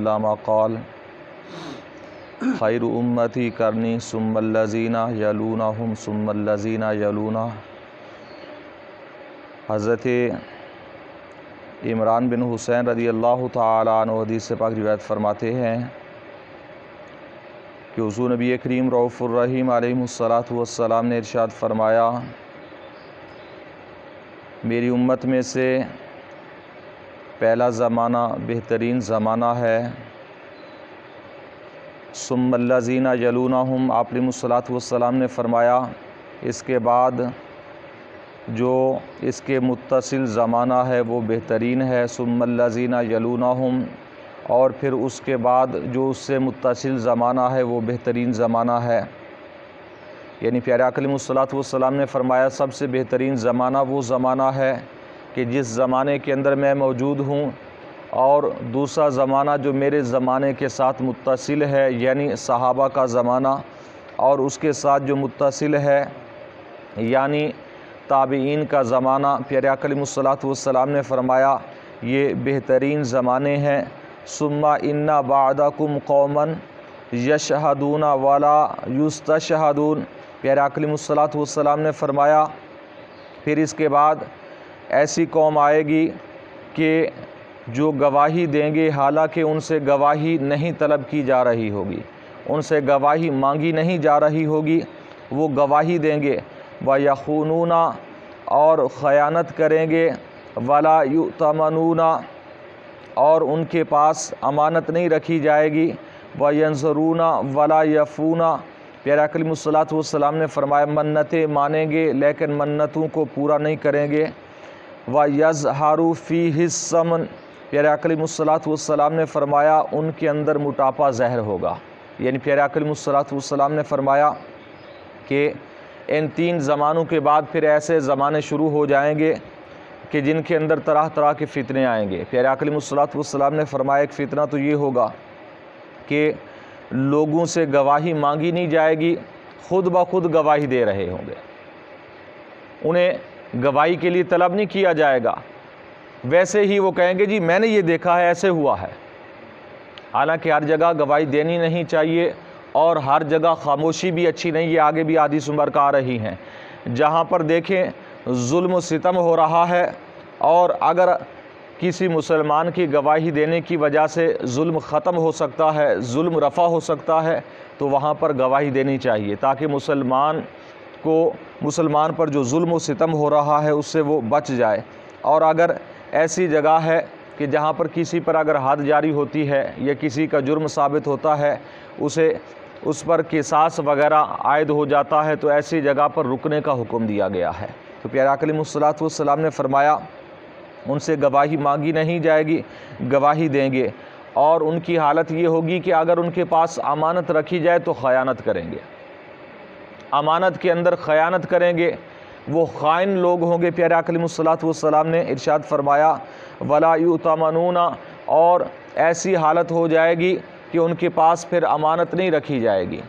علامہ قال خیر امتی کرنی ثم الذین یلونہم ثم الذین یلونہ۔ حضرت عمران بن حسین رضی اللہ تعالیٰ عنہ حدیث پاک روایت فرماتے ہیں کہ حضور نبی کریم رؤوف الرحیم علیہ الصلاۃ والسلام نے ارشاد فرمایا، میری امت میں سے پہلا زمانہ بہترین زمانہ ہے، ثم الذین یلونہم، آپ علیہ الصلاۃ والسلام نے فرمایا اس کے بعد جو اس کے متصل زمانہ ہے وہ بہترین ہے، ثم الذین یلونہم، اور پھر اس کے بعد جو اس سے متصل زمانہ ہے وہ بہترین زمانہ ہے۔ یعنی پیارے آقا علیہ الصلاۃ والسلام نے فرمایا سب سے بہترین زمانہ وہ زمانہ ہے کہ جس زمانے کے اندر میں موجود ہوں، اور دوسرا زمانہ جو میرے زمانے کے ساتھ متصل ہے یعنی صحابہ کا زمانہ، اور اس کے ساتھ جو متصل ہے یعنی تابعین کا زمانہ۔ پیارے آقا علیہ الصلاۃ والسلام نے فرمایا یہ بہترین زمانے ہیں۔ ثم ان بعدکم قوما یشہدون ولا یستشہدون، پیارے آقا علیہ الصلاۃ والسلام نے فرمایا پھر اس کے بعد ایسی قوم آئے گی کہ جو گواہی دیں گے حالانکہ ان سے گواہی نہیں طلب کی جا رہی ہوگی، ان سے گواہی مانگی نہیں جا رہی ہوگی، وہ گواہی دیں گے، وَيَخُونُونَ، اور خیانت کریں گے، وَلَا يُؤْتَمَنُونَ، اور ان کے پاس امانت نہیں رکھی جائے گی، وَيَنْظُرُونَ وَلَا يَفُونَ، پیارے آقا علیہ الصلاۃ والسلام نے فرمایا منتیں مانیں گے لیکن منتوں کو پورا نہیں کریں گے، وَيَظْهَرُ فِيهِ السَّمْنُ، پیارے آقا علیہ الصلاۃ والسلام نے فرمایا ان کے اندر موٹاپا ظاہر ہوگا۔ یعنی پیارے آقا علیہ الصلاۃ والسلام نے فرمایا کہ ان تین زمانوں کے بعد پھر ایسے زمانے شروع ہو جائیں گے کہ جن کے اندر طرح طرح کے فتنے آئیں گے۔ پیارے آقا علیہ الصلاۃ والسلام نے فرمایا ایک فتنہ تو یہ ہوگا کہ لوگوں سے گواہی مانگی نہیں جائے گی، خود بخود گواہی دے رہے ہوں گے، انہیں گواہی کے لیے طلب نہیں کیا جائے گا، ویسے ہی وہ کہیں گے جی میں نے یہ دیکھا ہے ایسے ہوا ہے۔ حالانکہ ہر جگہ گواہی دینی نہیں چاہیے اور ہر جگہ خاموشی بھی اچھی نہیں، یہ آگے بھی حدیث مبارکہ آ رہی ہیں۔ جہاں پر دیکھیں ظلم و ستم ہو رہا ہے اور اگر کسی مسلمان کی گواہی دینے کی وجہ سے ظلم ختم ہو سکتا ہے، ظلم رفع ہو سکتا ہے، تو وہاں پر گواہی دینی چاہیے تاکہ مسلمان پر جو ظلم و ستم ہو رہا ہے اس سے وہ بچ جائے۔ اور اگر ایسی جگہ ہے کہ جہاں پر کسی پر اگر حد جاری ہوتی ہے یا کسی کا جرم ثابت ہوتا ہے، اس پر قصاص وغیرہ عائد ہو جاتا ہے، تو ایسی جگہ پر رکنے کا حکم دیا گیا ہے۔ تو پیارے آقا علیہ الصلاۃ والسلام نے فرمایا ان سے گواہی مانگی نہیں جائے گی، گواہی دیں گے، اور ان کی حالت یہ ہوگی کہ اگر ان کے پاس امانت رکھی جائے تو خیانت کریں گے، امانت کے اندر خیانت کریں گے، وہ خائن لوگ ہوں گے۔ پیارے آقا علیہ الصلاۃ والسلام نے ارشاد فرمایا وَلَا يُؤْتَمَنُونَ، اور ایسی حالت ہو جائے گی کہ ان کے پاس پھر امانت نہیں رکھی جائے گی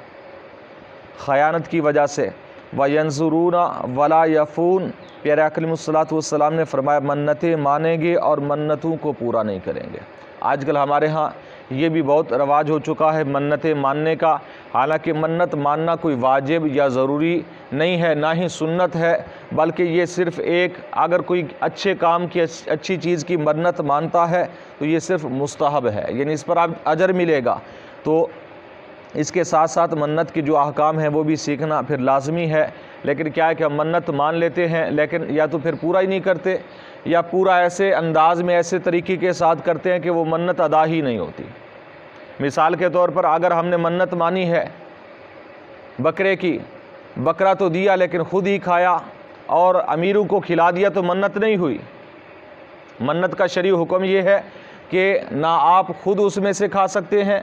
خیانت کی وجہ سے، وَيَنْظُرُونَ وَلَا يَفُونَ، پیارے آقا علیہ الصلاۃ والسلام نے فرمایا منتیں مانیں گے اور منتوں کو پورا نہیں کریں گے۔ آج کل ہمارے ہاں یہ بھی بہت رواج ہو چکا ہے منتیں ماننے کا، حالانکہ منت ماننا کوئی واجب یا ضروری نہیں ہے، نہ ہی سنت ہے، بلکہ یہ صرف ایک اگر کوئی اچھے کام کی اچھی چیز کی منت مانتا ہے تو یہ صرف مستحب ہے، یعنی اس پر آپ اجر ملے گا۔ تو اس کے ساتھ ساتھ منت کے جو احکام ہیں وہ بھی سیکھنا پھر لازمی ہے۔ لیکن کیا ہے کہ ہم منت مان لیتے ہیں لیکن یا تو پھر پورا ہی نہیں کرتے، یا پورا ایسے انداز میں ایسے طریقے کے ساتھ کرتے ہیں کہ وہ منت ادا ہی نہیں ہوتی۔ مثال کے طور پر اگر ہم نے منت مانی ہے بکرے کی، بکرا تو دیا لیکن خود ہی کھایا اور امیروں کو کھلا دیا تو منت نہیں ہوئی۔ منت کا شرعی حکم یہ ہے کہ نہ آپ خود اس میں سے کھا سکتے ہیں،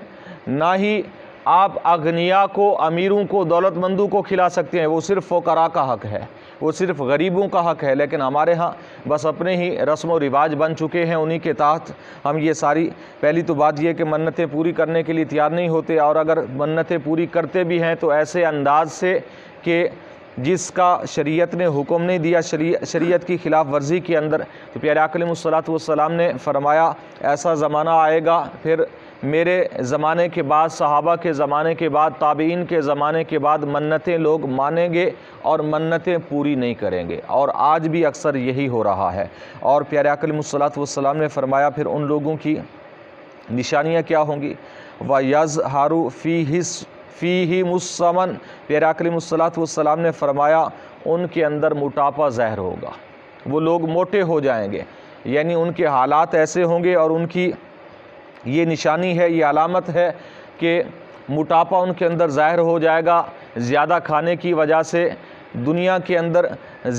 نہ ہی آپ اغنیاء کو، امیروں کو، دولت مندوں کو کھلا سکتے ہیں، وہ صرف فقراء کا حق ہے، وہ صرف غریبوں کا حق ہے۔ لیکن ہمارے ہاں بس اپنے ہی رسم و رواج بن چکے ہیں، انہی کے تحت ہم یہ ساری، پہلی تو بات یہ کہ منتیں پوری کرنے کے لیے تیار نہیں ہوتے، اور اگر منتیں پوری کرتے بھی ہیں تو ایسے انداز سے کہ جس کا شریعت نے حکم نہیں دیا، شریعت کی خلاف ورزی کے اندر۔ تو پیارے آقا علیہ الصلاۃ والسلام نے فرمایا ایسا زمانہ آئے گا پھر میرے زمانے کے بعد، صحابہ کے زمانے کے بعد، تابعین کے زمانے کے بعد منتیں لوگ مانیں گے اور منتیں پوری نہیں کریں گے، اور آج بھی اکثر یہی ہو رہا ہے۔ اور پیارے آقا علیہ الصلوۃ والسلام نے فرمایا پھر ان لوگوں کی نشانیاں کیا ہوں گی؟ وَيَظْهَرُ فِيهِمُ السَّمَنُ، پیارے آقا علیہ الصلوۃ والسلام نے فرمایا ان کے اندر موٹاپا ظاہر ہوگا، وہ لوگ موٹے ہو جائیں گے، یعنی ان کے حالات ایسے ہوں گے، اور ان کی یہ نشانی ہے، یہ علامت ہے کہ موٹاپا ان کے اندر ظاہر ہو جائے گا، زیادہ کھانے کی وجہ سے، دنیا کے اندر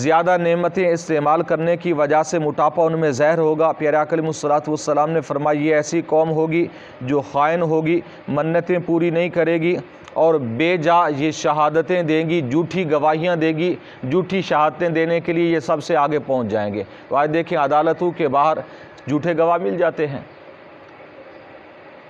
زیادہ نعمتیں استعمال کرنے کی وجہ سے موٹاپا ان میں ظاہر ہوگا۔ پیارے آقا علیہ الصلوۃ والسلام نے فرمایا یہ ایسی قوم ہوگی جو خائن ہوگی، منتیں پوری نہیں کرے گی، اور بے جا یہ شہادتیں دیں گی، جھوٹی گواہیاں دے گی، جھوٹی شہادتیں دینے کے لیے یہ سب سے آگے پہنچ جائیں گے۔ تو آج دیکھیں عدالتوں کے باہر جھوٹے گواہ مل جاتے ہیں،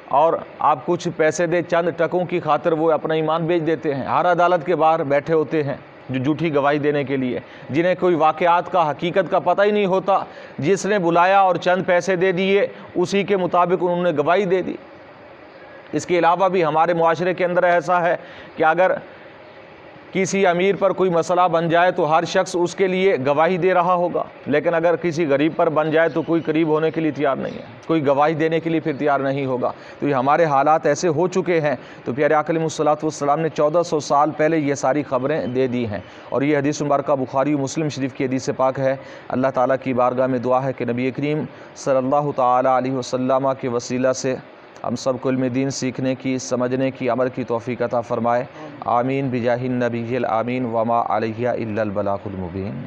اور آپ کچھ پیسے دے، چند ٹکوں کی خاطر وہ اپنا ایمان بیچ دیتے ہیں۔ ہر عدالت کے باہر بیٹھے ہوتے ہیں جو جھوٹی گواہی دینے کے لیے، جنہیں کوئی واقعات کا، حقیقت کا پتہ ہی نہیں ہوتا، جس نے بلایا اور چند پیسے دے دیے اسی کے مطابق انہوں نے گواہی دے دی۔ اس کے علاوہ بھی ہمارے معاشرے کے اندر ایسا ہے کہ اگر کسی امیر پر کوئی مسئلہ بن جائے تو ہر شخص اس کے لیے گواہی دے رہا ہوگا، لیکن اگر کسی غریب پر بن جائے تو کوئی قریب ہونے کے لیے تیار نہیں ہے، کوئی گواہی دینے کے لیے پھر تیار نہیں ہوگا۔ تو یہ ہمارے حالات ایسے ہو چکے ہیں۔ تو پیارے آقا علیہ الصلوۃ والسلام نے 1400 سال پہلے یہ ساری خبریں دے دی ہیں، اور یہ حدیث مبارکہ بخاری و مسلم شریف کی حدیث پاک ہے۔ اللہ تعالیٰ کی بارگاہ میں دعا ہے کہ نبی کریم صلی اللہ تعالیٰ علیہ وسلم کے وسیلہ سے ہم سب کو علم دین سیکھنے کی، سمجھنے کی، عمل کی توفیق عطا فرمائے۔ آمین بجاہ النبی الامین، وما علیہ الا البلاغ المبین۔